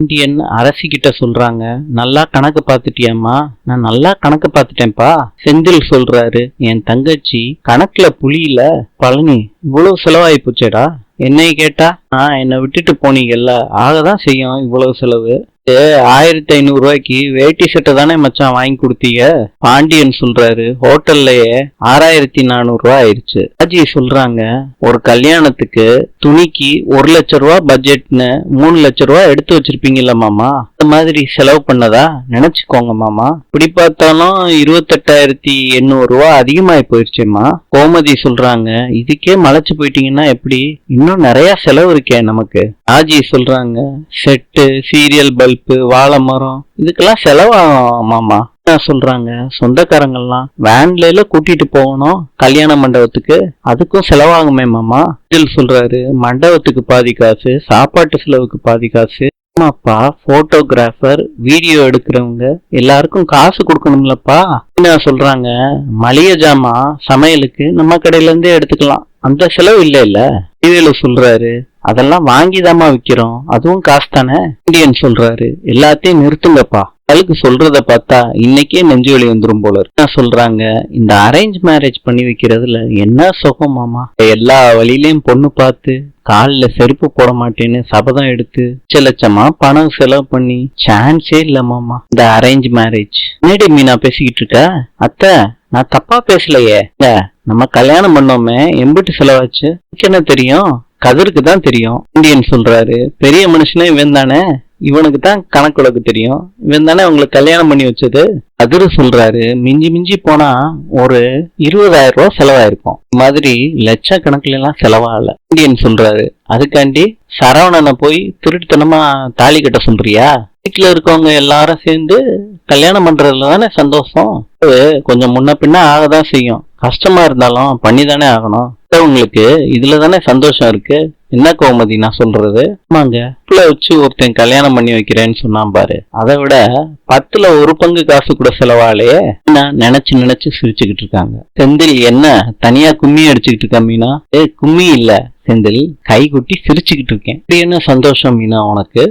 பாண்டியன் அரசிக்கிட்ட சொல்றாங்க, நல்லா கணக்கு பார்த்துட்டியாம்மா? நான் நல்லா கணக்கு பார்த்துட்டேன்ப்பா. செந்தில் சொல்றாரு, என் தங்கச்சி கணக்குல புளியில. பழனி, இவ்வளவு செலவாயி போச்சேடா. என்னைய கேட்டா என்னை விட்டுட்டு போனீங்கல்ல, ஆகதான் செய்யும் இவ்வளவு செலவு. 1500 வேட்டி சட்டை தானே மச்சான் வாங்கி கொடுத்தீங்க. பாண்டியன் சொல்றாரு, ஹோட்டல்லையே 6400 ஆயிடுச்சு. ராஜி சொல்றாங்க, ஒரு கல்யாணத்துக்கு துணிக்கு 1,00,000 பட்ஜெட்னு 3,00,000 எடுத்து வச்சிருப்பீங்கல்ல மாமா, இந்த மாதிரி செலவு பண்ணதா நினைச்சுக்கோங்க மாமா. இப்படி பார்த்தாலும் 28,800 அதிகமாயி போயிடுச்சேம்மா. கோமதி சொல்றாங்க, இதுக்கே மலைச்சு போயிட்டீங்கன்னா எப்படி, இன்னும் நிறைய செலவு இருக்கே நமக்கு. ராஜி சொல்றாங்க, செட்டு, சீரியல் பல்பு, வாழை மரம், இதுக்கெல்லாம் செலவாகும் மாமா. சொல்றாங்க, சொந்தக்காரங்கள்லாம் வேன்ல கூட்டிட்டு போகணும் கல்யாண மண்டபத்துக்கு, அதுக்கும் செலவாகுமே மாமா. சொல்றாரு, மண்டபத்துக்கு பாதி காசு, சாப்பாட்டு செலவுக்கு பாதி காசு. அப்பா போட்டோகிராஃபர், வீடியோ எடுக்கிறவங்க எல்லாருக்கும் காசு கொடுக்கணும்லப்பா. என்ன சொல்றாங்க, மளிகை ஜாமா சமையலுக்கு நம்ம கடையில இருந்தே எடுத்துக்கலாம், அந்த செலவு இல்ல. டிவியில சொல்றாரு, அதெல்லாம் வாங்கிதாமா விக்கிறோம், அதுவும் காசு தானே. இந்தியன் சொல்றாரு, எல்லாத்தையும் நிறுத்துங்கப்பா, அதுக்கு சொல்றத பார்த்தா இன்னைக்கே நெஞ்சு வலி வந்துரும் போல. என்ன சொல்றாங்க, இந்த அரேஞ்ச் மேரேஜ் பண்ணி வைக்கிறதுல என்ன சுகமாமா. எல்லா வழியிலயும் பொண்ணு பார்த்து காலில் செருப்பு போட மாட்டேன்னு சபதம் எடுத்து லட்சமா பணம் செலவு பண்ணி சான்ஸே இல்லமாமா இந்த அரேஞ்ச் மேரேஜ். என்னடி மீனா பேசிக்கிட்டு இருக்க? அத்தை, நான் தப்பா பேசலையே. நம்ம கல்யாணம் பண்ணோமே, எம்பிட்டு செலவாச்சு என்ன தெரியும், கதிருக்கு தான் தெரியும். இந்தியன் சொல்றாரு, பெரிய மனுஷனே இவன் தானே, இவனுக்கு தான் கணக்குலக்கு தெரியும், இவன் தானே உங்களுக்கு கல்யாணம் பண்ணி வச்சது. கதிரு சொல்றாரு, மிஞ்சி மிஞ்சி போனா ஒரு 20,000 செலவாயிருக்கும், மாதிரி லட்சக்கணக்குல எல்லாம் செலவாகல. இந்தியன் சொல்றாரு, அதுக்காண்டி சரவணனை போய் திருட்டுத்தனமா தாலி கட்ட சொல்றியா? வீட்டுல இருக்கவங்க எல்லாரும் சேர்ந்து கல்யாணம் பண்றதுல தானே சந்தோஷம். கொஞ்சம் முன்ன பின்ன ஆகதான் செய்யும், கஷ்டமா இருந்தாலும் பண்ணி தானே ஆகணும். உங்களுக்கு இதுல தானே சந்தோஷம் இருக்கு. என்ன கோமதி நான் சொல்றது? ஆமாங்க, புள்ள வச்சு ஒருத்தன் கல்யாணம் பண்ணி வைக்கிறேன்னு சொன்னான் பாரு, அதை விட 10ல் 1 பங்கு காசு கூட செலவாலையே. நினைச்சு நினைச்சு சிரிச்சுக்கிட்டு இருக்காங்க. செந்தில், என்ன தனியா கும்மி அடிச்சுக்கிட்டு இருக்க மீனா? கும்மி இல்ல செந்தில், கை குட்டி சிரிச்சுக்கிட்டு இருக்கேன். இப்படி என்ன சந்தோஷம் மீனா உனக்கு?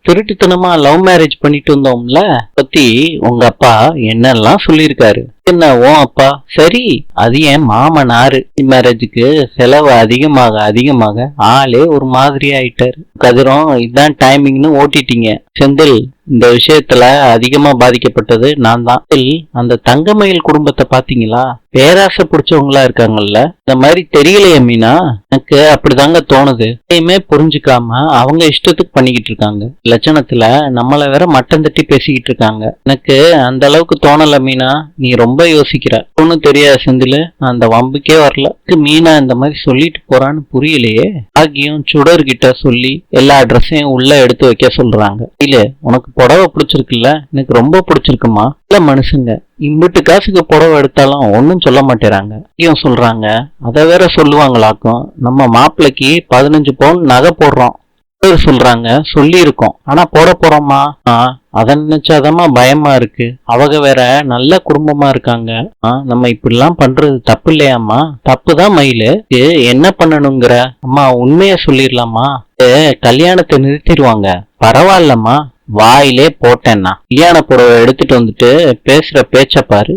திருட்டுத்தனமா லவ் மேரேஜ் பண்ணிட்டு வந்தோம்ல, பத்தி உங்க அப்பா என்னெல்லாம் சொல்லியிருக்காரு. என்ன ஓ அப்பா? சரி, அது என் மாமனாரு. மேரேஜுக்கு செலவு அதிகமாக ஆளே ஒரு மாதிரி ஆயிட்டாரு. கதிரும் இதான் டைமிங்னு ஓட்டிட்டீங்க. செந்தில், இந்த விஷயத்துல அதிகமா பாதிக்கப்பட்டது நான் தான். அந்த தங்கமயில் குடும்பத்தை பாத்தீங்களா? பேராசை பிடிச்சவங்களா இருக்காங்கல்ல, இந்த மாதிரி தெரியலையே மீனா. எனக்கு அப்படிதாங்க தோணுது. எதையுமே புரிஞ்சுக்காம அவங்க இஷ்டத்துக்கு பண்ணிக்கிட்டு இருக்காங்க. லட்சணத்துல நம்மள வேற மட்டம் தட்டி பேசிக்கிட்டு இருக்காங்க. எனக்கு அந்த அளவுக்கு தோணல மீனா, நீ ரொம்ப யோசிக்கிற. ஒன்னும் தெரியாது செந்தில், அந்த வம்புக்கே வரல. மீனா இந்த மாதிரி சொல்லிட்டு போறான்னு புரியலையே. ஆகியும் சுடர்கிட்ட சொல்லி எல்லா அட்ரஸையும் உள்ள எடுத்து வைக்க சொல்றாங்க. இல்ல, உனக்கு புடவை பிடிச்சிருக்குல்ல? எனக்கு ரொம்ப பிடிச்சிருக்குமா. இல்ல மனுஷங்க இம்பிட்டு காசுக்கு புடவை எடுத்தாலும் ஒன்னும் சொல்ல மாட்டேறாங்க. ஐயும் சொல்றாங்க, அதை வேற சொல்லுவாங்களாக்கும், நம்ம மாப்பிள்ளைக்கு 15 பவுன் நகை போடுறோம். சொல்றாங்க, சொல்லி இருக்கோம், ஆனா போட போறோமா? அத நினைச்சாதமா பயமா இருக்கு. அவங்க வேற நல்ல குடும்பமா இருக்காங்க. நம்ம இப்படி எல்லாம் பண்றது தப்பு இல்லையாம்மா? தப்புதான் மயிலு. என்ன பண்ணணுங்கிற? அம்மா உண்மைய சொல்லிடலாமா? கல்யாணத்தை நிறுத்திடுவாங்க. பரவாயில்லம்மா, வாயிலே போட்டேன்னா. கல்யாண புடவை எடுத்துட்டு வந்துட்டு பேசுற பேச்ச பாரு.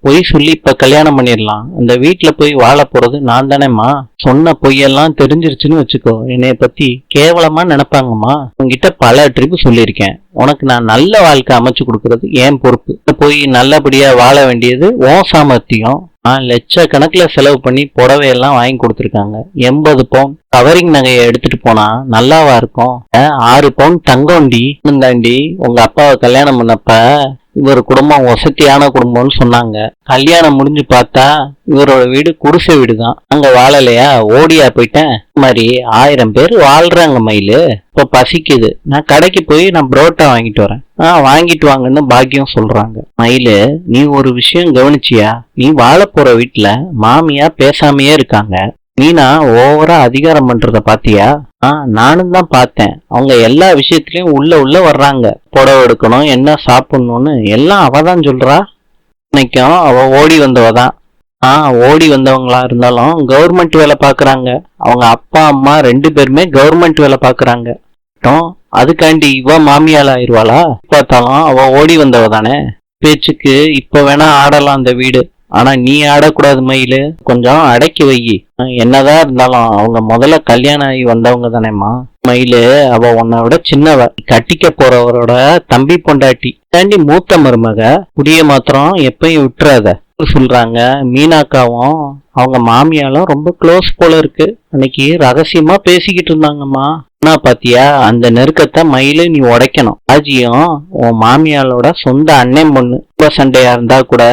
பொய் சொல்லி இப்ப கல்யாணம் பண்ணிடலாம். அந்த வீட்டுல போய் வாழ போறது நான் தானேம்மா. சொன்ன பொய்யெல்லாம் தெரிஞ்சிருச்சுன்னு வச்சுக்கோ, என்னைய பத்தி கேவலமா நினைப்பாங்கம்மா. உங்ககிட்ட பல ட்ரிப் சொல்லியிருக்கேன், உனக்கு நான் நல்ல வாழ்க்கை அமைச்சு கொடுக்கறது என் பொறுப்பு. போய் நல்லபடியா வாழ வேண்டியது உன் சாமர்த்தியம். லட்சக்கணக்குல செலவு பண்ணி புடவையெல்லாம் வாங்கி கொடுத்துருக்காங்க. 80 பவுன் கவரிங் நகையை எடுத்துட்டு போனா நல்லாவா இருக்கும்? 6 பவுன் தங்கம்டி தாண்டி. உங்க அப்பாவை கல்யாணம் பண்ணப்ப இவர் குடும்பம் வசதியான குடும்பம்னு சொன்னாங்க. கல்யாணம் முடிஞ்சு பார்த்தா இவரோட வீடு குடிசை வீடுதான். அங்க வாழலையா, ஓடியா போயிட்டேன். மாதிரி 1000 பேர் வாழ்றாங்க மயிலு. இப்ப பசிக்குது, நான் கடைக்கு போய் நான் புரோட்டா வாங்கிட்டு வரேன். வாங்கிட்டு வாங்கன்னு பாக்கியம் சொல்றாங்க. மயிலு, நீ ஒரு விஷயம் கவனிச்சியா? நீ வாழ போற வீட்டுல மாமியா பேசாமையே இருக்காங்க. மீனா ஓவரா அதிகாரம் பண்றத பாத்தியா? நானும் தான் பார்த்தேன். அவங்க எல்லா விஷயத்திலயும் உள்ள வர்றாங்க. புடவை எடுக்கணும், என்ன சாப்பிடணும்னு எல்லாம் அவதான் சொல்றா. இன்னைக்கும் அவ ஓடி வந்தவதான். ஓடி வந்தவங்களா இருந்தாலும் கவர்மெண்ட் வேலை பாக்குறாங்க. அவங்க அப்பா அம்மா 2 பேருமே கவர்மெண்ட் வேலை பாக்குறாங்க. அதுக்காண்டி இவ மாமியால் ஆயிருவாளா? பார்த்தாலும் அவ ஓடி வந்தவ தானே. பேச்சுக்கு இப்ப வேணா ஆடலாம் அந்த வீடு, ஆனா நீ ஆடக்கூடாது மயிலு. கொஞ்சம் அடக்கி வை. என்னதான் இருந்தாலும் அவங்க முதல்ல கல்யாணம் ஆகி வந்தவங்க தானேம்மா. மயிலு, அவ உன்னை விட சின்னவ. கட்டிக்க போறவரோட தம்பி பொண்டாட்டி தாண்டி மூத்த மருமக. குடிய மாத்திரம் எப்பயும் விட்டுறாத சொல்றாங்க. மீனாக்காவும் அவங்க மாமியாலும் ரொம்ப க்ளோஸ் போல இருக்கு. அன்னைக்கு ரகசியமா பேசிக்கிட்டு இருந்தாங்கம்மா. ஆனா பாத்தியா, அந்த நெருக்கத்தை மயிலு நீ உடைக்கணும். ராஜியும் உன் மாமியாலோட சொந்த அண்ணன் பொண்ணு. ரொம்ப சண்டையா இருந்தா கூட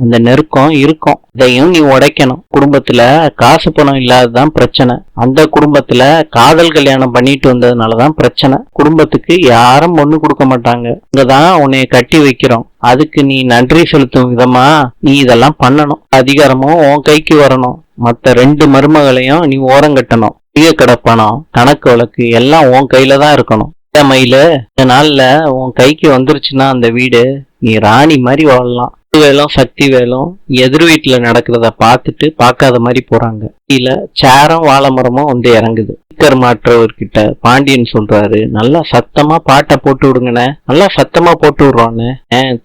அந்த நெருக்கம் இருக்கும். இதையும் நீ உடைக்கணும். குடும்பத்துல காசு பணம் இல்லாததான் பிரச்சனை. அந்த குடும்பத்துல காதல் கல்யாணம் பண்ணிட்டு வந்ததுனாலதான் பிரச்சனை. குடும்பத்துக்கு யாரும் பொண்ணு கொடுக்க மாட்டாங்க. இங்கதான் உன்னைய கட்டி வைக்கிறோம். அதுக்கு நீ நன்றி செலுத்தும் விதமா நீ இதெல்லாம் பண்ணணும். அதிகாரமும் உன் கைக்கு வரணும். மத்த 2 மருமகளையும் நீ ஓரங்கட்டணும். கடை பணம், கணக்கு வழக்கு எல்லாம் உன் கையில தான் இருக்கணும். மயில, இந்த நாள்ல உன் கைக்கு வந்துருச்சுன்னா அந்த வீடு, நீ ராணி மாதிரி வாழலாம். வேலும் சக்தி வேலும் எதிர் வீட்டுல நடக்கிறத பார்த்துட்டு பார்க்காத மாதிரி போறாங்க. இல்ல சேரம் வாழை மரமும் வந்து இறங்குது. ஸ்பீக்கர் மாற்றவர்கிட்ட பாண்டியன் சொல்றாரு, நல்லா சத்தமா பாட்டை போட்டு விடுங்கண்ணே. நல்லா சத்தமா போட்டு விடுறோன்னு.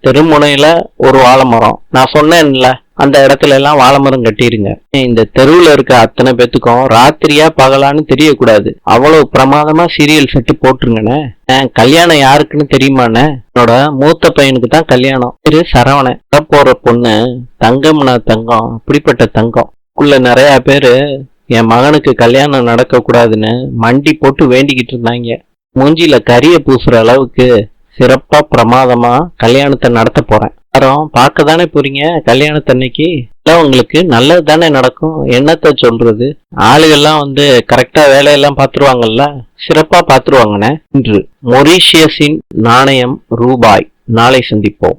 தெருமுனையில ஒரு வாழை மரம், நான் சொன்னேன்ல அந்த இடத்துல எல்லாம் வாழை மரம் கட்டிருங்க. இந்த தெருவுல இருக்க அத்தனை பேத்துக்கும் ராத்திரியா பகலான்னு தெரியக்கூடாது. அவ்வளவு பிரமாதமா சீரியல் செட்டு போட்டுருங்கண்ணே. கல்யாணம் யாருக்குன்னு தெரியுமாண்ணே? என்னோட மூத்த பையனுக்கு தான் கல்யாணம். திரு சரவணன். போற பொண்ணு தங்கம்னா தங்கம், அப்படிப்பட்ட தங்கம். உள்ள நிறைய பேரு என் மகனுக்கு கல்யாணம் நடக்க கூடாதுன்னு மண்டி போட்டு வேண்டிக்கிட்டு இருந்தாங்க. மூஞ்சில கரிய பூசுற அளவுக்கு சிறப்பா பிரமாதமா கல்யாணத்தை நடத்த போறேன். பார்க்க தானே போறீங்க கல்யாணத்தன்னைக்கு. உங்களுக்கு நல்லது தானே நடக்கும். என்னத்த சொல்றது, ஆளுகள்லாம் வந்து கரெக்டா வேலையெல்லாம் பாத்துருவாங்கல்ல, சிறப்பா பாத்துருவாங்கண்ணே. இன்று மொரீஷியஸின் நாணயம் ரூபாய். நாளை சந்திப்போம்.